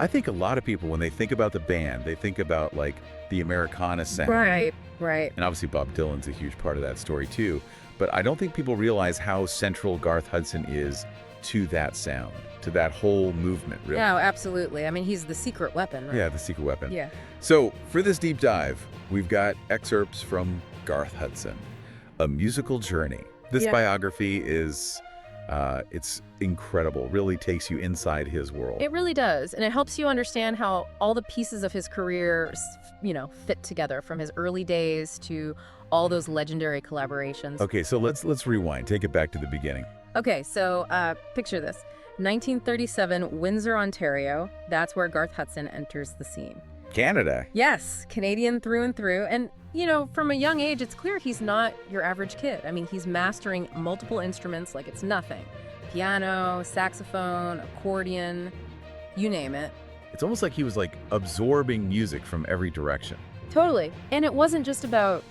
I think a lot of people, when they think about the band, they think about like the Americana sound. Right, right. And obviously Bob Dylan's a huge part of that story too. But I don't think people realize how central Garth Hudson is to that sound, to that whole movement, really. No, absolutely. I mean, he's the secret weapon, right? Yeah, the secret weapon. Yeah. So for this deep dive, we've got excerpts from Garth Hudson, A Musical Journey. This biography is, it's incredible, really takes you inside his world. It really does. And it helps you understand how all the pieces of his career, fit together from his early days to all those legendary collaborations. Okay, so let's rewind. Take it back to the beginning. Okay, so picture this. 1937, Windsor, Ontario. That's where Garth Hudson enters the scene. Canada. Yes, Canadian through and through. And, from a young age, it's clear he's not your average kid. I mean, he's mastering multiple instruments like it's nothing. Piano, saxophone, accordion, you name it. It's almost like he was like absorbing music from every direction. Totally. And it wasn't just about,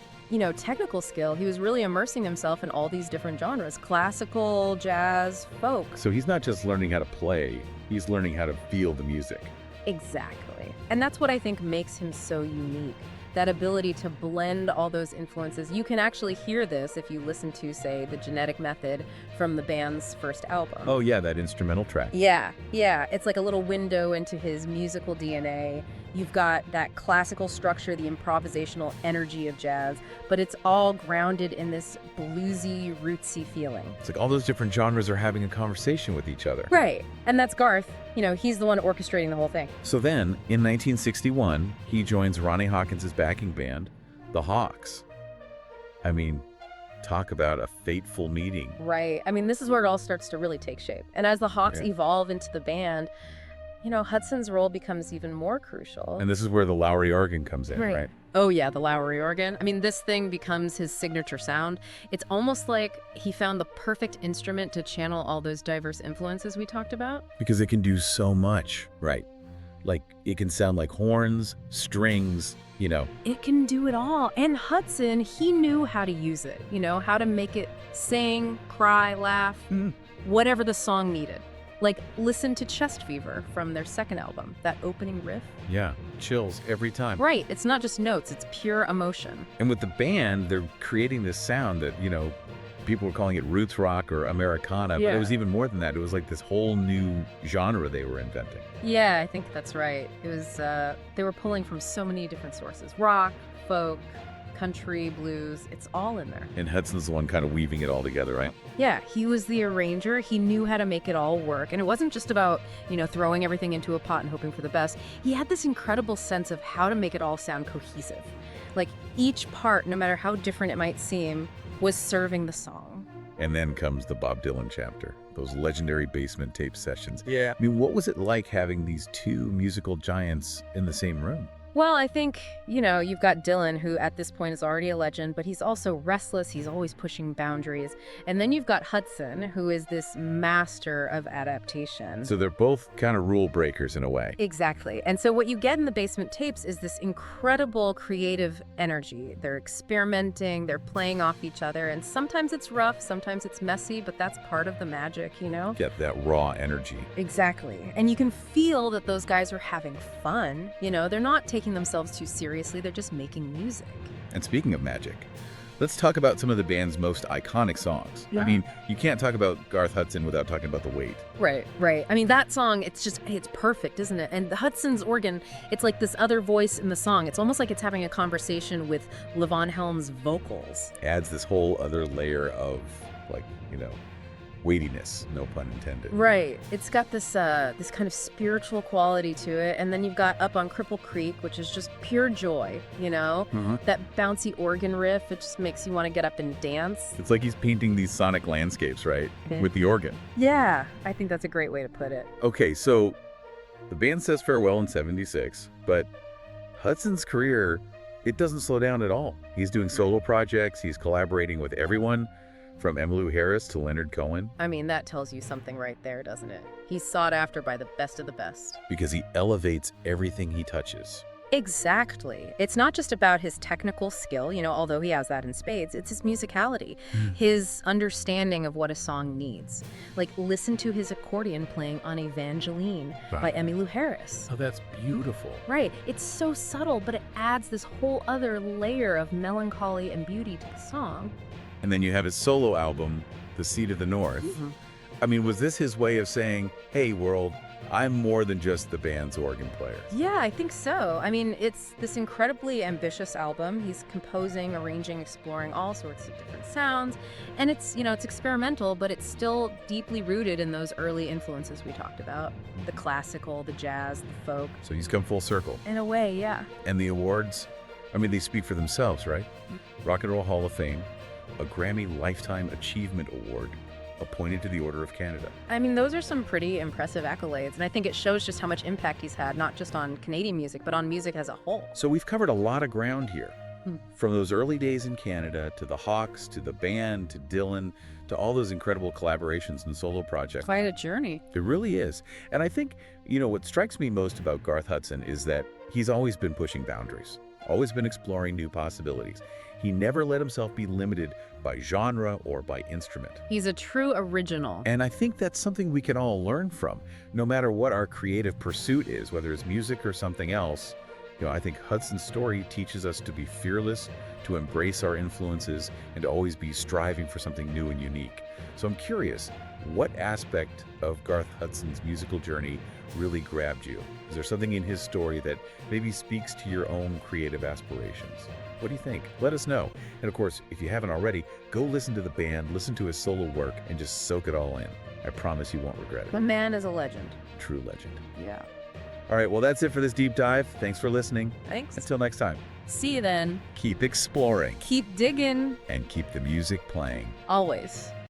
technical skill. He was really immersing himself in all these different genres, classical, jazz, folk. So he's not just learning how to play, he's learning how to feel the music. Exactly. And that's what I think makes him so unique. That ability to blend all those influences. You can actually hear this if you listen to, say, The Genetic Method from the band's first album. Oh yeah, that instrumental track. Yeah. It's like a little window into his musical DNA. You've got that classical structure, the improvisational energy of jazz, but it's all grounded in this bluesy, rootsy feeling. It's like all those different genres are having a conversation with each other. Right. And that's Garth. He's the one orchestrating the whole thing. So then, in 1961, he joins Ronnie Hawkins' backing band, the Hawks. I mean, talk about a fateful meeting. Right. I mean, this is where it all starts to really take shape. And as the Hawks evolve into the band, Hudson's role becomes even more crucial. And this is where the Lowry organ comes in, right? Oh yeah, the Lowry organ. I mean, this thing becomes his signature sound. It's almost like he found the perfect instrument to channel all those diverse influences we talked about. Because it can do so much, right? Like, it can sound like horns, strings, It can do it all. And Hudson, he knew how to use it, how to make it sing, cry, laugh, whatever the song needed. Like, listen to Chest Fever from their second album, that opening riff. Yeah, chills every time. Right, it's not just notes, it's pure emotion. And with the band, they're creating this sound that, people were calling it roots rock or Americana, but it was even more than that. It was like this whole new genre they were inventing. Yeah, I think that's right. It was, they were pulling from so many different sources. Rock, folk, country, blues, it's all in there. And Hudson's the one kind of weaving it all together, right? Yeah, he was the arranger. He knew how to make it all work. And it wasn't just about, throwing everything into a pot and hoping for the best. He had this incredible sense of how to make it all sound cohesive. Like, each part, no matter how different it might seem, was serving the song. And then comes the Bob Dylan chapter, those legendary basement tape sessions. Yeah. I mean, what was it like having these two musical giants in the same room? Well, I think, you've got Dylan, who at this point is already a legend, but he's also restless. He's always pushing boundaries. And then you've got Hudson, who is this master of adaptation. So they're both kind of rule breakers in a way. Exactly. And so what you get in the basement tapes is this incredible creative energy. They're experimenting, they're playing off each other, and sometimes it's rough, sometimes it's messy, but that's part of the magic, Get that raw energy. Exactly. And you can feel that those guys are having fun. They're not taking themselves too seriously, they're just making music. And speaking of magic, let's talk about some of the band's most iconic songs. Yeah. I mean, you can't talk about Garth Hudson without talking about The Wait. Right. I mean, that song, it's perfect, isn't it? And the Hudson's organ, it's like this other voice in the song. It's almost like it's having a conversation with Levon Helm's vocals. Adds this whole other layer of, weightiness, no pun intended. Right. It's got this this kind of spiritual quality to it. And then you've got Up on Cripple Creek, which is just pure joy, That bouncy organ riff, it just makes you want to get up and dance. It's like he's painting these sonic landscapes, right? With the organ. Yeah, I think that's a great way to put it. Okay, so the band says farewell in 76, but Hudson's career, it doesn't slow down at all. He's doing solo projects, he's collaborating with everyone, from Emmylou Harris to Leonard Cohen. I mean, that tells you something right there, doesn't it? He's sought after by the best of the best. Because he elevates everything he touches. Exactly. It's not just about his technical skill, although he has that in spades. It's his musicality, his understanding of what a song needs. Like, listen to his accordion playing on Evangeline by Emmylou Harris. Oh, that's beautiful. Right. It's so subtle, but it adds this whole other layer of melancholy and beauty to the song. And then you have his solo album, The Seed of the North. I mean, was this his way of saying, hey, world, I'm more than just the band's organ player? Yeah, I think so. I mean, it's this incredibly ambitious album. He's composing, arranging, exploring all sorts of different sounds. And it's experimental, but it's still deeply rooted in those early influences we talked about. The classical, the jazz, the folk. So he's come full circle. In a way, yeah. And the awards, I mean, they speak for themselves, right? Rock and Roll Hall of Fame, a Grammy Lifetime Achievement Award, appointed to the Order of Canada. I mean, those are some pretty impressive accolades, and I think it shows just how much impact he's had, not just on Canadian music, but on music as a whole. So we've covered a lot of ground here. From those early days in Canada, to the Hawks, to the band, to Dylan, to all those incredible collaborations and solo projects. Quite a journey. It really is. And I think, what strikes me most about Garth Hudson is that he's always been pushing boundaries, always been exploring new possibilities. He never let himself be limited by genre or by instrument. He's a true original. And I think that's something we can all learn from, no matter what our creative pursuit is, whether it's music or something else. I think Hudson's story teaches us to be fearless, to embrace our influences, and to always be striving for something new and unique. So I'm curious, what aspect of Garth Hudson's musical journey really grabbed you? Is there something in his story that maybe speaks to your own creative aspirations? What do you think? Let us know. And of course, if you haven't already, go listen to the band, listen to his solo work, and just soak it all in. I promise you won't regret it. The man is a legend. True legend. Yeah. All right, well, that's it for this deep dive. Thanks for listening. Thanks. Until next time, See you then. keep exploring Keep digging. and keep the music playing. Always.